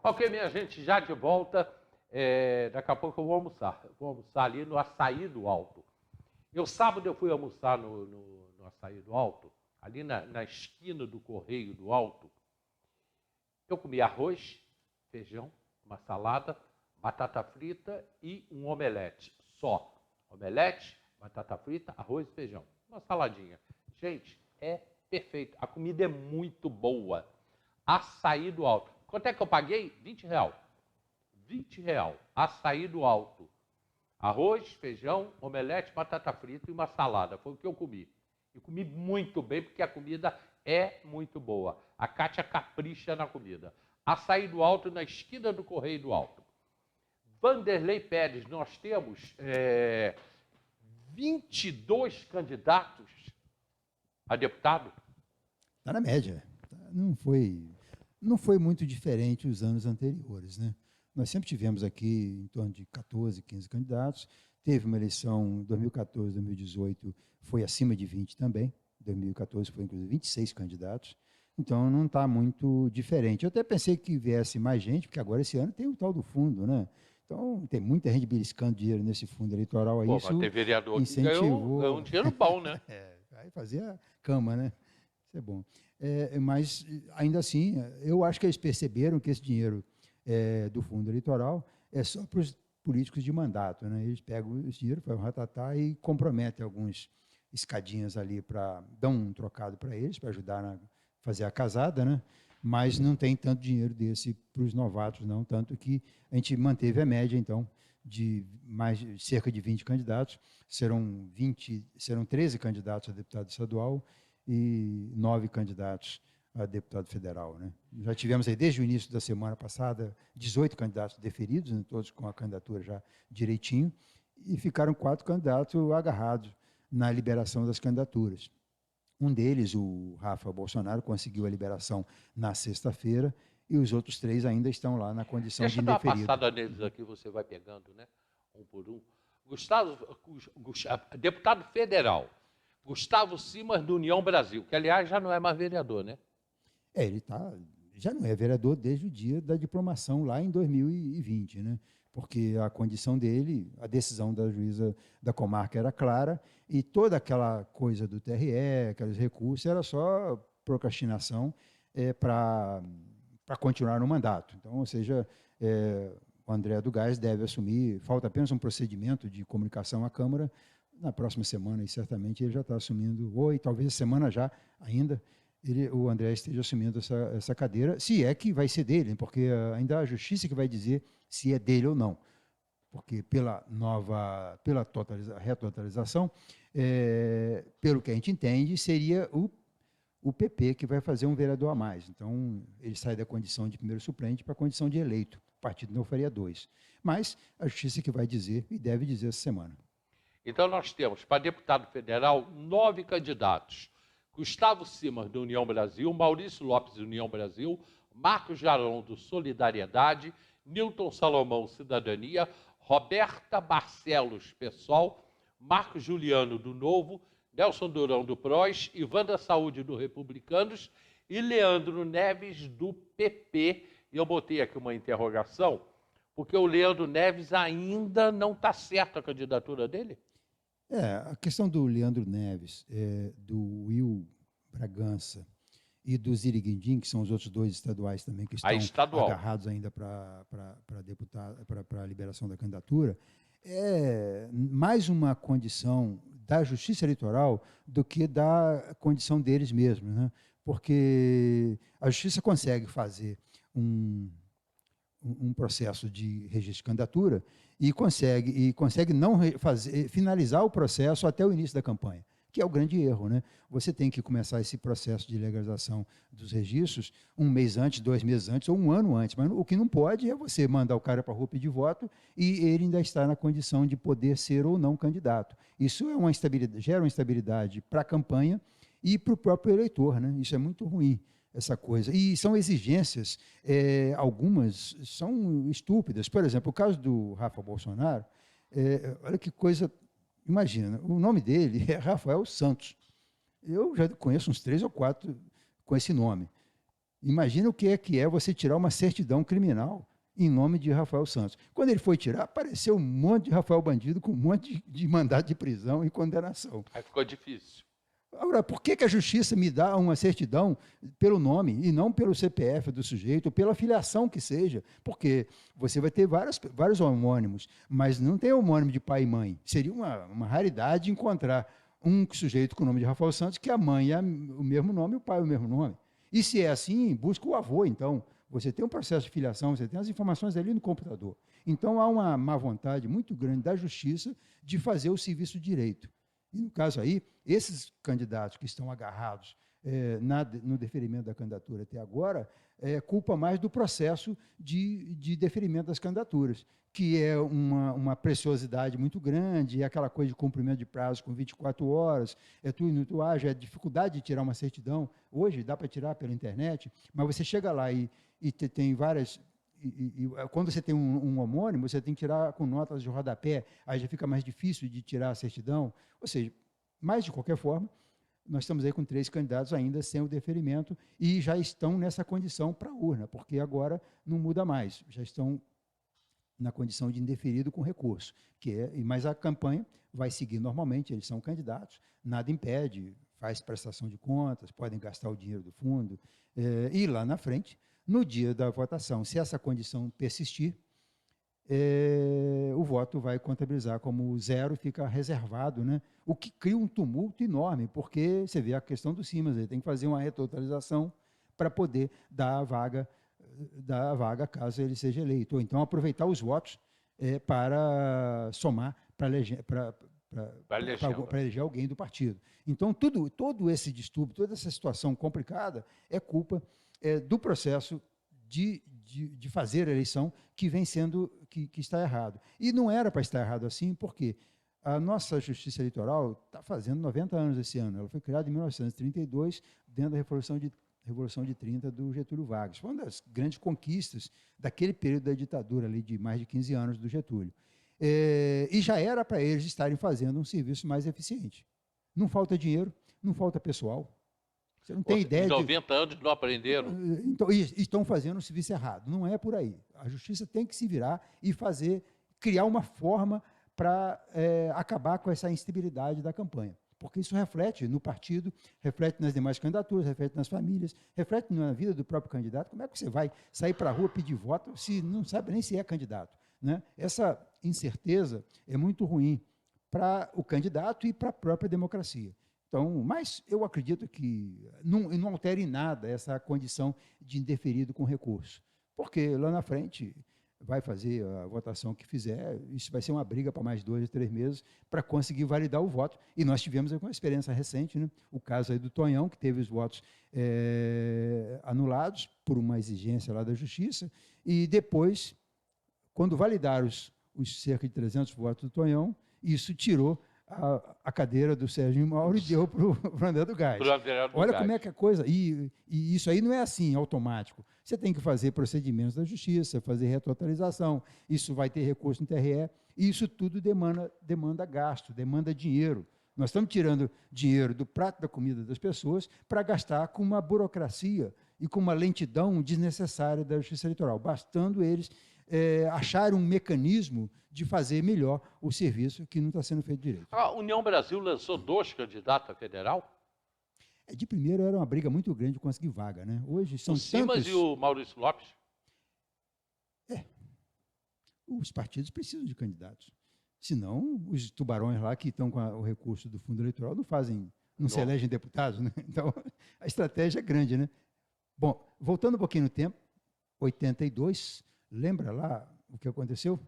Ok, minha gente, já de volta. Daqui a pouco eu vou almoçar. Eu vou almoçar ali no Açaí do Alto. Sábado eu fui almoçar no Açaí do Alto, ali na esquina do Correio do Alto. Eu comi arroz, feijão, uma salada, batata frita e um omelete. Só. Omelete, batata frita, arroz e feijão. Uma saladinha. Gente, é perfeito. A comida é muito boa. Açaí do Alto. Quanto é que eu paguei? R$ 20. R$ 20. Açaí do Alto. Arroz, feijão, omelete, batata frita e uma salada. Foi o que eu comi. E comi muito bem, porque a comida é muito boa. A Kátia capricha na comida. Açaí do Alto, na esquina do Correio do Alto. Vanderlei Pérez, nós temos 22 candidatos a deputado. Está na média. Não foi muito diferente os anos anteriores, né? Nós sempre tivemos aqui em torno de 14, 15 candidatos. Teve uma eleição em 2014, 2018, foi acima de 20 também. 2014 foi, inclusive, 26 candidatos. Então, não está muito diferente. Eu até pensei que viesse mais gente, porque agora esse ano tem o tal do fundo, né? Então, tem muita gente beliscando dinheiro nesse fundo eleitoral. Aí, Mas tem vereador que incentivou. ganhou um dinheiro bom, né? Aí fazia cama, né? Isso é bom. Mas, ainda assim, eu acho que eles perceberam que esse dinheiro do fundo eleitoral é só para os políticos de mandato, né? Eles pegam esse dinheiro, fazem um ratatá e comprometem alguns escadinhas ali para dar um trocado para eles, para ajudar a fazer a casada, né? Mas não tem tanto dinheiro desse para os novatos, não. Tanto que a gente manteve a média, então, de cerca de 20 candidatos. Serão 13 candidatos a deputado estadual e 9 candidatos a deputado federal, né? Já tivemos aí, desde o início da semana passada, 18 candidatos deferidos, né, todos com a candidatura já direitinho, e ficaram 4 candidatos agarrados na liberação das candidaturas. Um deles, o Rafa Bolsonaro, conseguiu a liberação na sexta-feira, e os outros 3 ainda estão lá na condição de indeferido. Deixa eu dar uma passada neles aqui, você vai pegando, né? Um por um. Deputado federal, Gustavo Simas, do União Brasil, que, aliás, já não é mais vereador, né? Ele já não é vereador desde o dia da diplomação, lá em 2020, né? Porque a condição dele, a decisão da juíza da comarca era clara, e toda aquela coisa do TRE, aqueles recursos, era só procrastinação para continuar no mandato. Então, ou seja, o André do Gás deve assumir, falta apenas um procedimento de comunicação à Câmara, na próxima semana, e certamente ele já está assumindo, ou talvez semana já ainda, o André esteja assumindo essa cadeira, se é que vai ser dele, porque ainda a justiça que vai dizer se é dele ou não. Porque pela retotalização, pelo que a gente entende, seria o PP que vai fazer um vereador a mais. Então, ele sai da condição de primeiro suplente para a condição de eleito. O partido não faria 2. Mas a justiça que vai dizer, e deve dizer essa semana. Então, nós temos, para deputado federal, 9 candidatos. Gustavo Simas, do União Brasil, Maurício Lopes, do União Brasil, Marcos Jaron, do Solidariedade, Newton Salomão, Cidadania, Roberta Barcelos, PSOL, Marcos Juliano, do Novo, Nelson Durão, do PROS, Ivanda Saúde, do Republicanos, e Leandro Neves, do PP. E eu botei aqui uma interrogação, porque o Leandro Neves ainda não está certa a candidatura dele? A questão do Leandro Neves, do Will Bragança e do Ziriguindim, que são os outros 2 estaduais também que estão agarrados ainda para a liberação da candidatura, é mais uma condição da justiça eleitoral do que da condição deles mesmos, né? Porque a justiça consegue fazer um processo de registro de candidatura e consegue não finalizar o processo até o início da campanha, que é o grande erro, né? Você tem que começar esse processo de legalização dos registros 1 mês antes, 2 meses antes ou 1 ano antes, mas o que não pode é você mandar o cara para a rua pedir voto e ele ainda está na condição de poder ser ou não candidato. Isso gera uma instabilidade para a campanha e para o próprio eleitor, né? Isso é muito ruim, essa coisa. E são exigências, algumas são estúpidas. Por exemplo, o caso do Rafa Bolsonaro, olha que coisa, imagina, o nome dele é Rafael Santos. Eu já conheço uns 3 ou 4 com esse nome. Imagina o que é você tirar uma certidão criminal em nome de Rafael Santos. Quando ele foi tirar, apareceu um monte de Rafael Bandido com um monte de mandado de prisão e condenação. Aí ficou difícil. Agora, por que a justiça me dá uma certidão pelo nome e não pelo CPF do sujeito, ou pela filiação que seja? Porque você vai ter vários homônimos, mas não tem homônimo de pai e mãe. Seria uma raridade encontrar um sujeito com o nome de Rafael Santos que a mãe é o mesmo nome e o pai é o mesmo nome. E se é assim, busca o avô, então. Você tem um processo de filiação, você tem as informações ali no computador. Então, há uma má vontade muito grande da justiça de fazer o serviço direito. E, no caso aí, esses candidatos que estão agarrados no deferimento da candidatura até agora, culpa mais do processo de deferimento das candidaturas, que é uma preciosidade muito grande, é aquela coisa de cumprimento de prazo com 24 horas, é tudo muito ágil, é dificuldade de tirar uma certidão. Hoje dá para tirar pela internet, mas você chega lá e tem várias... quando você tem um homônimo, você tem que tirar com notas de rodapé, aí já fica mais difícil de tirar a certidão. Ou seja, mas, de qualquer forma, nós estamos aí com 3 candidatos ainda sem o deferimento e já estão nessa condição para a urna, porque agora não muda mais, já estão na condição de indeferido com recurso. Mas a campanha vai seguir normalmente, eles são candidatos, nada impede, faz prestação de contas, podem gastar o dinheiro do fundo, e lá na frente, no dia da votação, se essa condição persistir, o voto vai contabilizar como 0, fica reservado, né? O que cria um tumulto enorme, porque você vê a questão do Simas, ele tem que fazer uma retotalização para poder dar a vaga caso ele seja eleito. Ou então aproveitar os votos para somar, para eleger alguém do partido. Então, todo esse distúrbio, toda essa situação complicada é culpa do processo de fazer a eleição que vem sendo, que está errado. E não era para estar errado assim, porque a nossa Justiça Eleitoral está fazendo 90 anos esse ano. Ela foi criada em 1932, dentro da Revolução de 30 do Getúlio Vargas. Foi uma das grandes conquistas daquele período da ditadura, ali, de mais de 15 anos do Getúlio. E já era para eles estarem fazendo um serviço mais eficiente. Não falta dinheiro, não falta pessoal. Você não tem ideia. Em 90 anos não aprenderam. Então, estão fazendo o serviço errado. Não é por aí. A justiça tem que se virar e criar uma forma para acabar com essa instabilidade da campanha. Porque isso reflete no partido, reflete nas demais candidaturas, reflete nas famílias, reflete na vida do próprio candidato. Como é que você vai sair para a rua pedir voto se não sabe nem se é candidato? Né? Essa incerteza é muito ruim para o candidato e para a própria democracia. Então, mas eu acredito que não altere em nada essa condição de indeferido com recurso, porque lá na frente vai fazer a votação que fizer, isso vai ser uma briga para mais 2 ou 3 meses para conseguir validar o voto. E nós tivemos uma experiência recente, né? O caso aí do Tonhão, que teve os votos anulados por uma exigência lá da Justiça, e depois, quando validaram os cerca de 300 votos do Tonhão, isso tirou a cadeira do Sérgio Mauro e deu para o André do Gás. Olha como é que a coisa... E isso aí não é assim, automático. Você tem que fazer procedimentos da justiça, fazer retotalização, isso vai ter recurso no TRE, e isso tudo demanda gasto, demanda dinheiro. Nós estamos tirando dinheiro do prato da comida das pessoas para gastar com uma burocracia e com uma lentidão desnecessária da justiça eleitoral, bastando eles acharem um mecanismo de fazer melhor o serviço que não está sendo feito direito. A União Brasil lançou 2 candidatos a federal? De primeiro era uma briga muito grande de conseguir vaga, né? Hoje são o Simas e o Maurício Lopes? Os partidos precisam de candidatos. Senão, os tubarões lá que estão com o recurso do fundo eleitoral não se elegem deputados, né? Então, a estratégia é grande, né? Bom, voltando um pouquinho no tempo, 82, lembra lá o que aconteceu?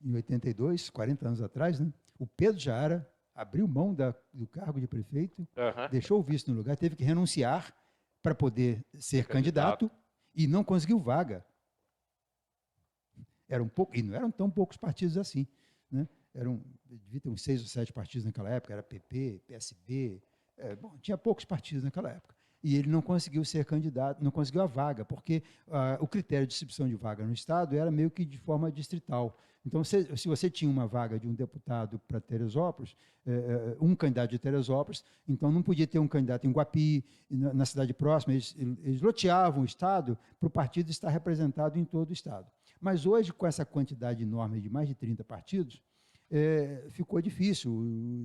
Em 82, 40 anos atrás, né? O Pedro Jara abriu mão do cargo de prefeito, deixou o vice no lugar, teve que renunciar para poder ser candidato e não conseguiu vaga. E não eram tão poucos partidos assim, né? Devia ter uns 6 ou 7 partidos naquela época, era PP, PSB, tinha poucos partidos naquela época. e ele não conseguiu ser candidato, não conseguiu a vaga, porque o critério de distribuição de vaga no Estado era meio que de forma distrital. Então, se você tinha uma vaga de um deputado para Teresópolis, um candidato de Teresópolis, então não podia ter um candidato em Guapi, na cidade próxima. Eles loteavam o Estado para o partido estar representado em todo o Estado. Mas hoje, com essa quantidade enorme de mais de 30 partidos, ficou difícil.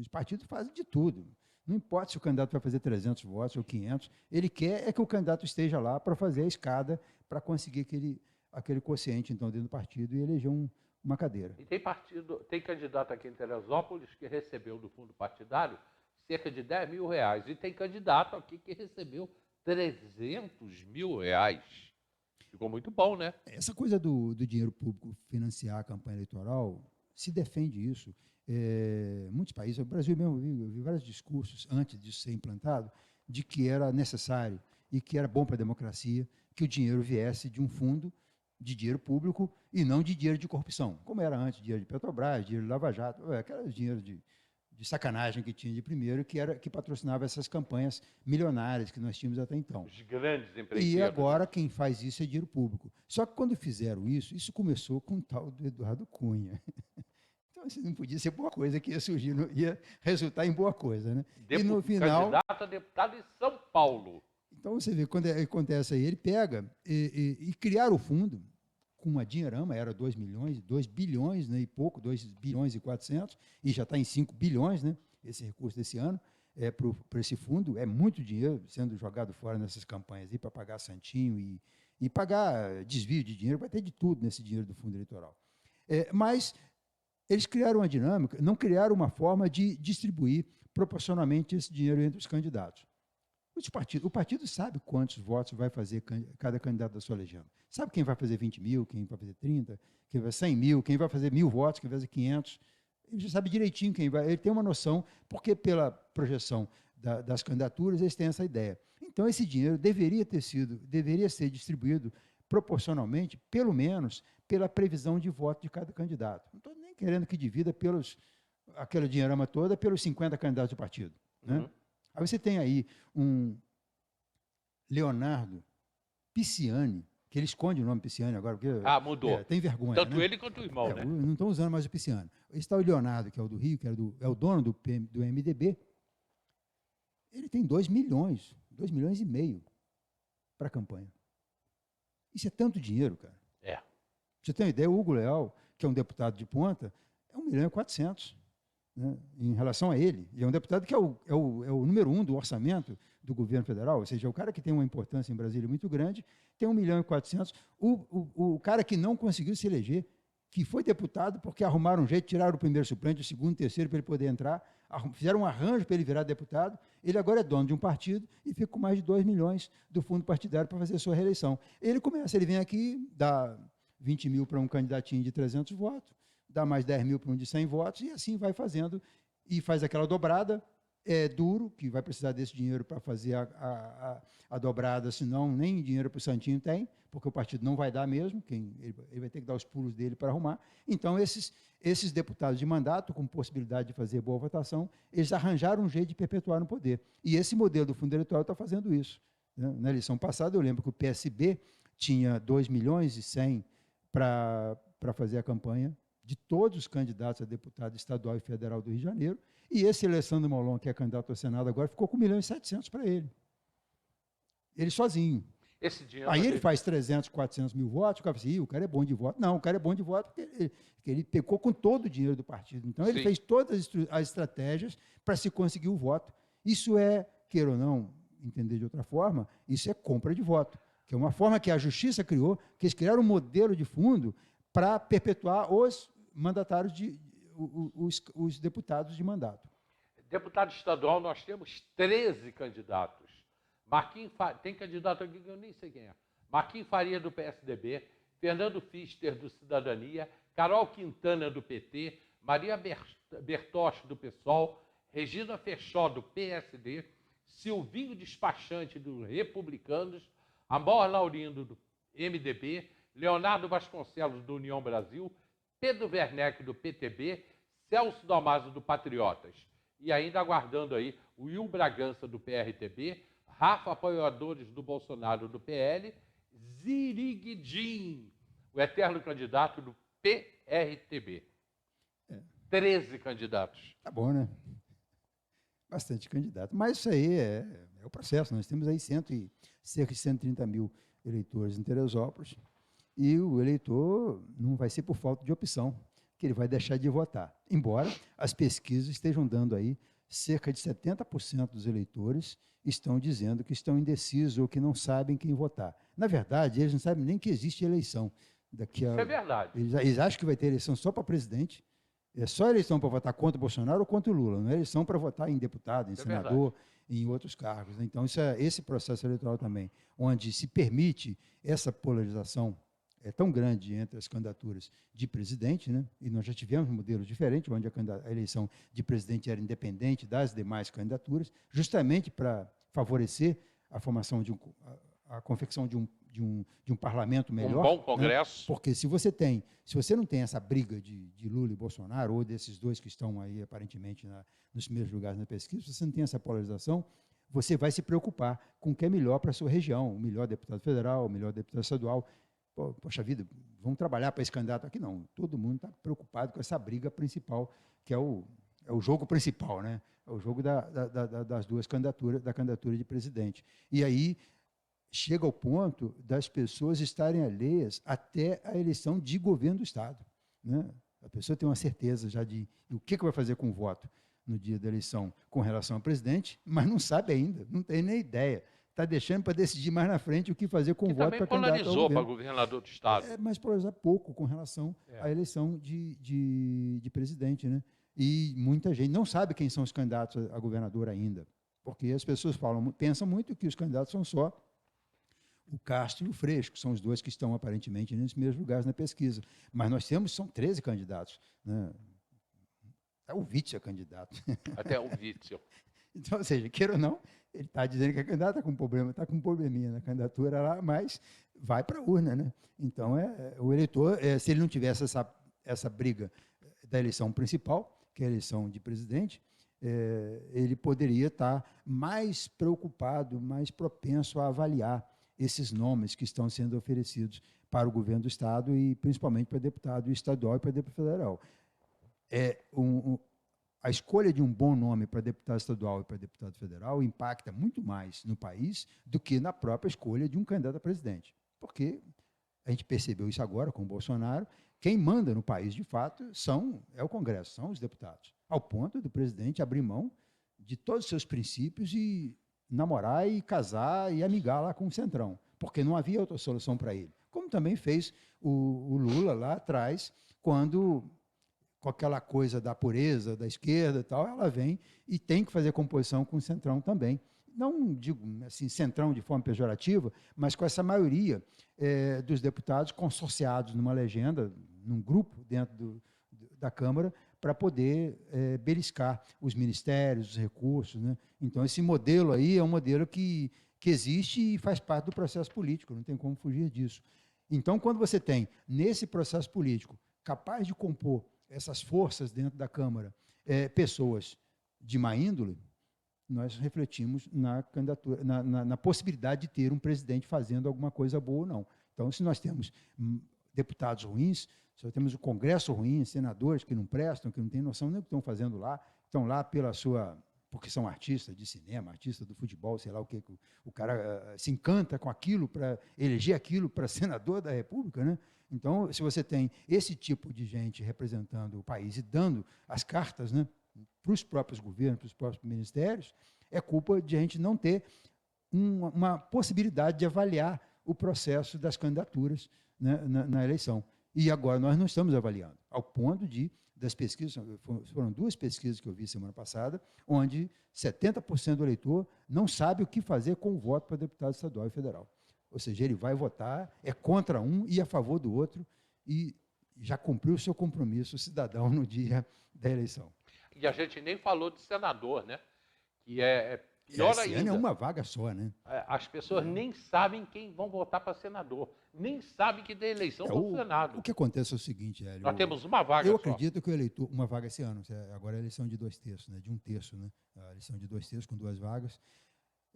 Os partidos fazem de tudo. Não importa se o candidato vai fazer 300 votos ou 500, ele quer que o candidato esteja lá para fazer a escada, para conseguir aquele quociente então, dentro do partido e eleger uma cadeira. E tem candidato aqui em Teresópolis que recebeu do fundo partidário cerca de R$10 mil. E tem candidato aqui que recebeu R$300 mil. Ficou muito bom, né? Essa coisa do dinheiro público financiar a campanha eleitoral, se defende isso. Muitos países, o Brasil mesmo, eu vi vários discursos antes disso ser implantado, de que era necessário e que era bom para a democracia que o dinheiro viesse de um fundo de dinheiro público e não de dinheiro de corrupção, como era antes, dinheiro de Petrobras, dinheiro de Lava Jato, aquele dinheiro de sacanagem que tinha de primeiro, que patrocinava essas campanhas milionárias que nós tínhamos até então. Os grandes empreendedores. E agora quem faz isso é dinheiro público. Só que quando fizeram isso começou com o tal do Eduardo Cunha. Então, isso não podia ser boa coisa que ia surgir, ia resultar em boa coisa, né? E no final, candidato a deputado em São Paulo. Então, você vê, quando acontece aí, ele pega e criar o fundo com uma dinheirama, era 2 bilhões, né, e pouco, 2 bilhões e 400, e já está em 5 bilhões, né, esse recurso desse ano, para esse fundo, é muito dinheiro sendo jogado fora nessas campanhas, para pagar santinho e pagar desvio de dinheiro, vai ter de tudo nesse dinheiro do fundo eleitoral. Mas eles criaram uma dinâmica, não criaram uma forma de distribuir proporcionalmente esse dinheiro entre os candidatos. O partido sabe quantos votos vai fazer cada candidato da sua legenda. Sabe quem vai fazer 20 mil, quem vai fazer 30, quem vai fazer 100 mil, quem vai fazer 1.000 votos, quem vai fazer 500. Ele já sabe direitinho quem vai. Ele tem uma noção, porque pela projeção das candidaturas eles têm essa ideia. Então, esse dinheiro deveria ser distribuído proporcionalmente, pelo menos, pela previsão de voto de cada candidato. Não estou nem querendo que divida aquela dinheirama toda pelos 50 candidatos do partido. Né? Uhum. Aí você tem aí um Leonardo Pisciani, que ele esconde o nome Pisciani agora, porque mudou. Tem vergonha. Tanto né? ele quanto o irmão, né? Não estão usando mais o Pisciani. Está o Leonardo, que é o do Rio, que é o dono do MDB. Ele tem 2 milhões e meio para a campanha. Isso é tanto dinheiro, cara. Você tem uma ideia, o Hugo Leal, que é um deputado de ponta, é 1.400.000. Né, em relação a ele. E é um deputado que é o número 1 do orçamento do governo federal, ou seja, é o cara que tem uma importância em Brasília muito grande, tem 1.400.000. O cara que não conseguiu se eleger, que foi deputado porque arrumaram um jeito, tiraram o primeiro suplente, o segundo, o terceiro, para ele poder entrar, fizeram um arranjo para ele virar deputado, ele agora é dono de um partido e fica com mais de 2 milhões do fundo partidário para fazer a sua reeleição. Ele vem aqui, dá 20 mil para um candidatinho de 300 votos, dá mais 10 mil para um de 100 votos, e assim vai fazendo, e faz aquela dobrada, duro, que vai precisar desse dinheiro para fazer a dobrada, senão nem dinheiro para o Santinho tem, porque o partido não vai dar mesmo, ele vai ter que dar os pulos dele para arrumar. Então, esses deputados de mandato, com possibilidade de fazer boa votação, eles arranjaram um jeito de perpetuar no poder. E esse modelo do fundo eleitoral está fazendo isso. Né? Na eleição passada, eu lembro que o PSB tinha 2 milhões e 100 para fazer a campanha de todos os candidatos a deputado estadual e federal do Rio de Janeiro, e esse Alessandro Molon, que é candidato ao Senado agora, ficou com 1.700.000 para ele. Ele sozinho. Aí ele faz 300, 400 mil votos, o cara fala assim, o cara é bom de voto. Não, o cara é bom de voto porque ele pecou com todo o dinheiro do partido. Então, ele fez todas as estratégias para se conseguir o voto. Isso queira ou não entender de outra forma, isso é compra de voto, que é uma forma que a Justiça criou, que eles criaram um modelo de fundo para perpetuar os mandatários, os deputados de mandato. Deputado estadual, nós temos 13 candidatos. Tem candidato aqui que eu nem sei quem é. Marquinhos Faria, do PSDB, Fernando Pfister, do Cidadania, Carol Quintana, do PT, Maria Bertotti, do PSOL, Regina Fechó, do PSD, Silvinho Despachante, dos Republicanos, Amor Laurindo, do MDB, Leonardo Vasconcelos, do União Brasil, Pedro Werneck, do PTB, Celso Damasio, do Patriotas. E ainda aguardando aí o Will Bragança, do PRTB, Rafa, apoiadores do Bolsonaro do PL, Ziriguidin, o eterno candidato do PRTB. 13 candidatos. Tá bom, né? Bastante candidato. Mas isso aí é o processo. Nós temos aí cerca de 130 mil eleitores em Teresópolis e o eleitor não vai ser por falta de opção que ele vai deixar de votar. Embora as pesquisas estejam dando aí cerca de 70% dos eleitores estão dizendo que estão indecisos ou que não sabem quem votar. Na verdade, eles não sabem nem que existe eleição. Isso é verdade. Eles acham que vai ter eleição só para presidente. É só eleição para votar contra o Bolsonaro ou contra o Lula, não é eleição para votar em deputado, em senador, em outros cargos. Então, esse processo eleitoral também, onde se permite essa polarização tão grande entre as candidaturas de presidente, né? E nós já tivemos modelos diferentes, onde a eleição de presidente era independente das demais candidaturas, justamente para favorecer a formação a confecção de um parlamento melhor. Um bom Congresso. Né? Porque se você não tem essa briga de Lula e Bolsonaro, ou desses dois que estão aí aparentemente nos primeiros lugares na pesquisa, se você não tem essa polarização, você vai se preocupar com o que é melhor para a sua região, o melhor deputado federal, o melhor deputado estadual. Poxa vida, vamos trabalhar para esse candidato aqui? Não, todo mundo está preocupado com essa briga principal, que é o jogo principal, né? É o jogo das duas candidaturas, da candidatura de presidente. E aí chega ao ponto das pessoas estarem alheias até a eleição de governo do Estado, né? A pessoa tem uma certeza já de o que vai fazer com o voto no dia da eleição com relação ao presidente, mas não sabe ainda, não tem nem ideia. Está deixando para decidir mais na frente o que fazer com o voto para candidato ao governo. Polarizou para governador do Estado. Mas polarizar pouco com relação à eleição de presidente, né? E muita gente não sabe quem são os candidatos a governador ainda, porque as pessoas pensam muito que os candidatos são só o Castro e o Freixo, que são os dois que estão aparentemente nos primeiros lugares na pesquisa. Mas nós são 13 candidatos, né? Até o Witzel é candidato. Até o Witzel. Então, ou seja, queira ou não, ele está dizendo que é candidato, está com um problema, está com um probleminha na candidatura lá, mas vai para a urna, né? Então, o eleitor, se ele não tivesse essa briga da eleição principal, que é a eleição de presidente, ele poderia estar mais preocupado, mais propenso a avaliar esses nomes que estão sendo oferecidos para o governo do Estado e principalmente para deputado estadual e para deputado federal. A escolha de um bom nome para deputado estadual e para deputado federal impacta muito mais no país do que na própria escolha de um candidato a presidente. Porque a gente percebeu isso agora com o Bolsonaro, quem manda no país, de fato, é o Congresso, são os deputados, ao ponto do presidente abrir mão de todos os seus princípios e namorar e casar e amigar lá com o Centrão, porque não havia outra solução para ele. Como também fez o Lula lá atrás, quando, com aquela coisa da pureza da esquerda e tal, ela vem e tem que fazer composição com o Centrão também. Não digo assim, Centrão de forma pejorativa, mas com essa maioria dos deputados consorciados numa legenda, num grupo dentro da Câmara, para poder beliscar os ministérios, os recursos, né? Então, esse modelo aí é um modelo que existe e faz parte do processo político, não tem como fugir disso. Então, quando você tem, nesse processo político, capaz de compor essas forças dentro da Câmara, pessoas de má índole, nós refletimos na candidatura, na possibilidade de ter um presidente fazendo alguma coisa boa ou não. Então, se nós temos deputados ruins, se nós temos o Congresso ruim, senadores que não prestam, que não têm noção nem do que estão fazendo lá, estão lá porque são artistas de cinema, artistas do futebol, sei lá o que, o cara se encanta com aquilo para eleger aquilo para senador da República, né? Então, se você tem esse tipo de gente representando o país e dando as cartas, né, para os próprios governos, para os próprios ministérios, é culpa de a gente não ter uma possibilidade de avaliar o processo das candidaturas, né, na eleição. E agora nós não estamos avaliando, ao ponto das pesquisas, foram 2 pesquisas que eu vi semana passada, onde 70% do eleitor não sabe o que fazer com o voto para deputado estadual e federal. Ou seja, ele vai votar, é contra um e a favor do outro, e já cumpriu o seu compromisso cidadão no dia da eleição. E a gente nem falou de senador, né? Que é pior ainda. Esse ano é uma vaga só, né? As pessoas nem sabem quem vão votar para senador, nem sabem que tem eleição para o Senado. O que acontece é o seguinte, Hélio. Nós temos uma vaga Eu acredito que o eleitor, uma vaga esse ano, agora é a eleição de 2/3, né? De 1/3, né? A eleição de 2/3 com 2 vagas.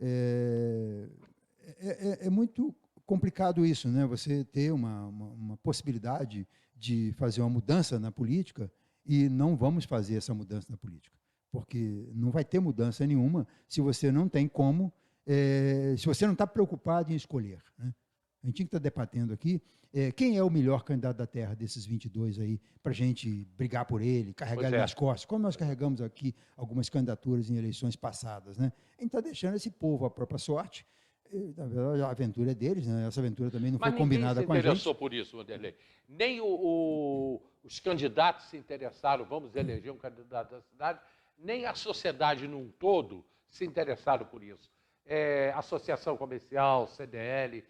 É muito complicado isso, né? Você ter uma possibilidade de fazer uma mudança na política e não vamos fazer essa mudança na política, porque não vai ter mudança nenhuma se você não tem como, se você não está preocupado em escolher, né? A gente tinha que estar debatendo aqui quem é o melhor candidato da Terra desses 22 aí, para a gente brigar por ele, carregar ele nas costas, como nós carregamos aqui algumas candidaturas em eleições passadas, né? A gente está deixando esse povo à própria sorte. Na verdade, a aventura é deles, né? Essa aventura também não foi combinada com a gente. Mas ninguém se interessou por isso, Wanderlei. Nem os candidatos se interessaram, vamos eleger um candidato da cidade, nem a sociedade num todo se interessaram por isso. Associação Comercial, CDL,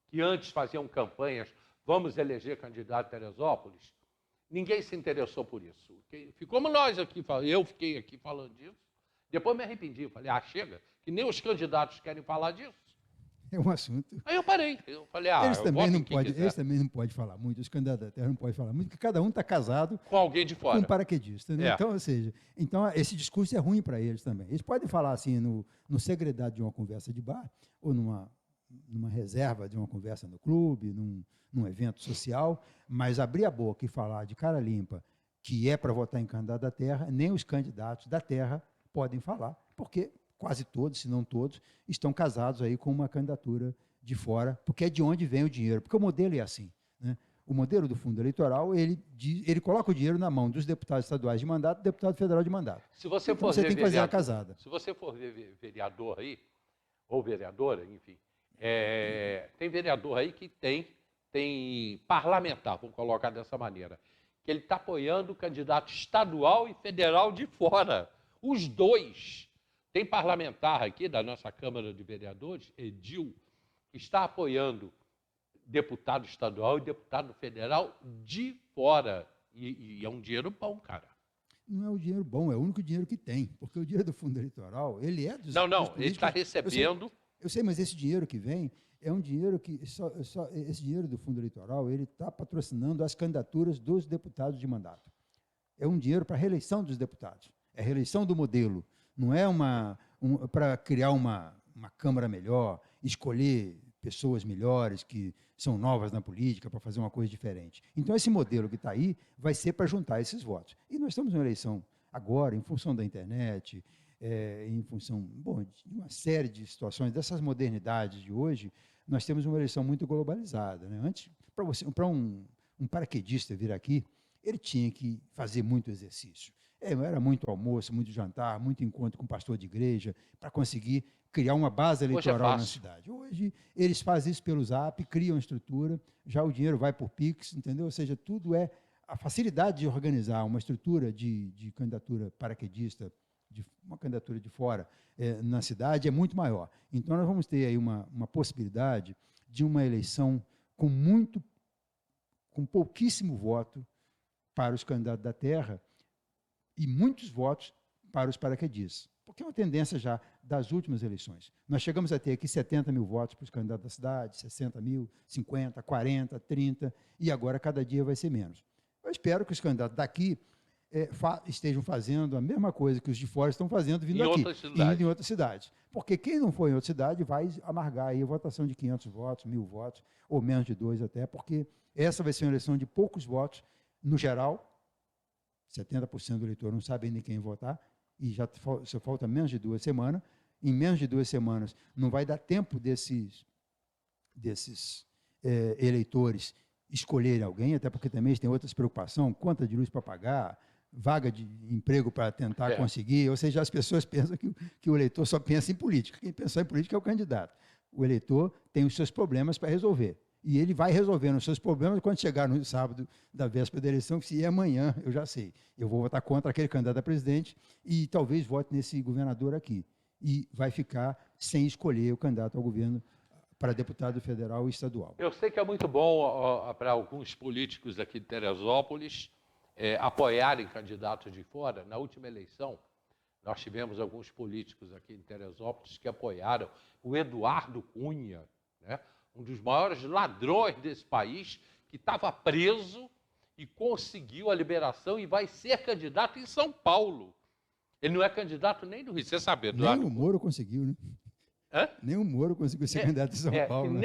que antes faziam campanhas, vamos eleger candidato a Teresópolis, ninguém se interessou por isso. Ficamos nós aqui, eu fiquei aqui falando disso, depois me arrependi, falei, chega, que nem os candidatos querem falar disso. É um assunto. Aí eu parei, eu falei, eles também não podem falar muito, os candidatos da Terra não podem falar muito, porque cada um está casado com alguém de fora. Com um paraquedista, né? Então, ou seja, esse discurso é ruim para eles também. Eles podem falar assim no segredado de uma conversa de bar, ou numa reserva de uma conversa no clube, num evento social, mas abrir a boca e falar de cara limpa que é para votar em candidato da Terra, nem os candidatos da Terra podem falar, porque quase todos, se não todos, estão casados aí com uma candidatura de fora, porque é de onde vem o dinheiro, porque o modelo é assim, né? O modelo do fundo eleitoral, ele coloca o dinheiro na mão dos deputados estaduais de mandato e do deputado federal de mandato. Se você então, você tem que fazer a casada. Se você for ver vereador aí, ou vereadora, enfim, tem vereador aí que tem parlamentar, vamos colocar dessa maneira, que ele está apoiando o candidato estadual e federal de fora. Os dois. Tem parlamentar aqui da nossa Câmara de Vereadores, Edil, que está apoiando deputado estadual e deputado federal de fora. E é um dinheiro bom, cara. Não é um dinheiro bom, é o único dinheiro que tem. Porque o dinheiro do fundo eleitoral, ele é dos... Não, ele está recebendo... Eu sei, mas esse dinheiro que vem é um dinheiro que... esse dinheiro do fundo eleitoral, ele está patrocinando as candidaturas dos deputados de mandato. É um dinheiro para a reeleição dos deputados. É a reeleição do modelo. Não é para criar uma Câmara melhor, escolher pessoas melhores que são novas na política para fazer uma coisa diferente. Então, esse modelo que está aí vai ser para juntar esses votos. E nós estamos numa eleição agora, em função da internet, em função de uma série de situações, dessas modernidades de hoje, nós temos uma eleição muito globalizada, né? Antes, para um paraquedista vir aqui, ele tinha que fazer muito exercício. Era muito almoço, muito jantar, muito encontro com pastor de igreja, para conseguir criar uma base eleitoral na cidade. Hoje, eles fazem isso pelo Zap, criam estrutura, já o dinheiro vai por Pix, entendeu? Ou seja, tudo é a facilidade de organizar uma estrutura de candidatura paraquedista, uma candidatura de fora na cidade é muito maior. Então, nós vamos ter aí uma possibilidade de uma eleição com pouquíssimo voto para os candidatos da Terra, e muitos votos para os paraquedistas, porque é uma tendência já das últimas eleições. Nós chegamos a ter aqui 70 mil votos para os candidatos da cidade, 60 mil, 50, 40, 30, e agora cada dia vai ser menos. Eu espero que os candidatos daqui estejam fazendo a mesma coisa que os de fora estão fazendo vindo aqui, indo em outras cidades. Porque quem não for em outra cidade vai amargar aí a votação de 500 votos, 1.000 votos, ou menos de 2 até, porque essa vai ser uma eleição de poucos votos, no geral. 70% do eleitor não sabe ainda em quem votar, e já falta menos de 2 semanas. Em menos de 2 semanas, não vai dar tempo desses eleitores escolherem alguém, até porque também eles têm outras preocupações, conta de luz para pagar, vaga de emprego para tentar conseguir, ou seja, as pessoas pensam que o eleitor só pensa em política. Quem pensar em política é o candidato. O eleitor tem os seus problemas para resolver. E ele vai resolvendo os seus problemas quando chegar no sábado da véspera da eleição, que se é amanhã, eu já sei. Eu vou votar contra aquele candidato a presidente e talvez vote nesse governador aqui. E vai ficar sem escolher o candidato ao governo para deputado federal e estadual. Eu sei que é muito bom para alguns políticos aqui de Teresópolis apoiarem candidatos de fora. Na última eleição, nós tivemos alguns políticos aqui em Teresópolis que apoiaram o Eduardo Cunha, né? Um dos maiores ladrões desse país, que estava preso e conseguiu a liberação e vai ser candidato em São Paulo. Ele não é candidato nem no Rio, você sabe, Eduardo. Nem o Moro conseguiu, né? Nem o Moro conseguiu ser candidato em São Paulo. Né?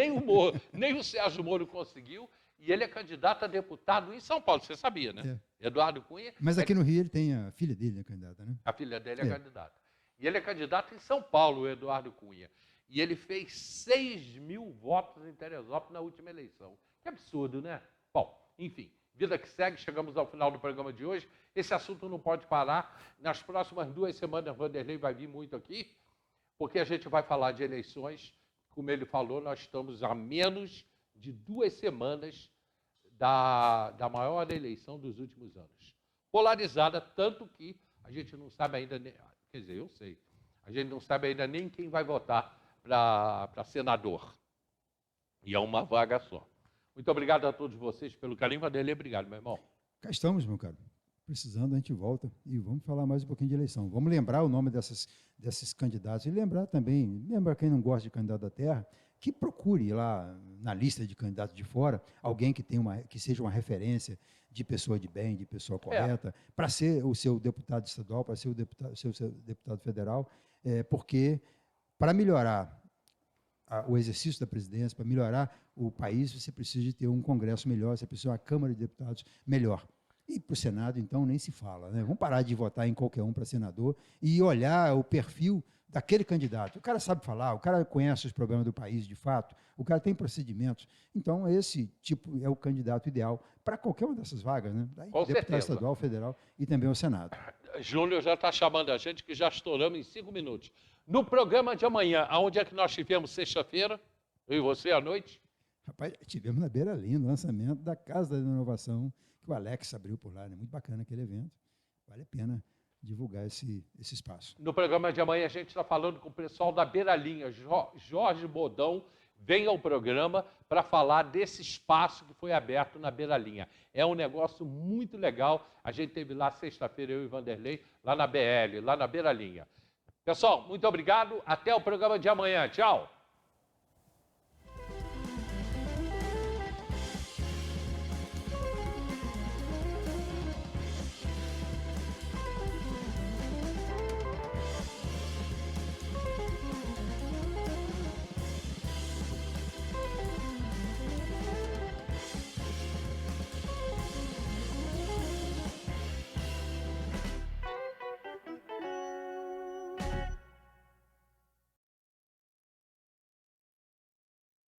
Nem o Sérgio Moro conseguiu, e ele é candidato a deputado em São Paulo, você sabia, né? Eduardo Cunha. Mas aqui no Rio ele tem a filha dele, né, candidata, né? A filha dele é candidata. E ele é candidato em São Paulo, o Eduardo Cunha. E ele fez 6.000 votos em Teresópolis na última eleição. Que absurdo, né? Bom, enfim, vida que segue, chegamos ao final do programa de hoje. Esse assunto não pode parar. Nas próximas 2 semanas, Vanderlei vai vir muito aqui, porque a gente vai falar de eleições. Como ele falou, nós estamos a menos de 2 semanas da maior eleição dos últimos anos. Polarizada, tanto que a gente não sabe ainda, quer dizer, eu sei, a gente não sabe ainda nem quem vai votar para senador. E é uma vaga só. Muito obrigado a todos vocês pelo carinho. Vanderlei, obrigado, meu irmão. Cá estamos, meu caro. Precisando, a gente volta e vamos falar mais um pouquinho de eleição. Vamos lembrar o nome desses candidatos e lembrar também, lembra quem não gosta de candidato da terra, que procure lá na lista de candidatos de fora alguém que seja uma referência de pessoa de bem, de pessoa correta, para ser o seu deputado estadual, para ser o seu deputado federal, porque para melhorar o exercício da presidência, para melhorar o país, você precisa de ter um Congresso melhor, você precisa de uma Câmara de Deputados melhor. E para o Senado, então, nem se fala. Né? Vamos parar de votar em qualquer um para senador e olhar o perfil daquele candidato. O cara sabe falar, o cara conhece os problemas do país de fato, o cara tem procedimentos. Então, esse tipo é o candidato ideal para qualquer uma dessas vagas, né? Com deputado certeza. Estadual, federal e também o Senado. Júnior já está chamando a gente, que já estouramos em 5 minutos. No programa de amanhã, aonde é que nós tivemos sexta-feira? Eu e você à noite? Rapaz, tivemos na Beira Linda o lançamento da Casa da Inovação, que o Alex abriu por lá. Né? Muito bacana aquele evento. Vale a pena divulgar esse espaço. No programa de amanhã a gente está falando com o pessoal da Beira Linha. Jorge Bodão vem ao programa para falar desse espaço que foi aberto na Beira Linha. É um negócio muito legal. A gente esteve lá sexta-feira, eu e Vanderlei, lá na BL, lá na Beira Linha. Pessoal, muito obrigado. Até o programa de amanhã. Tchau.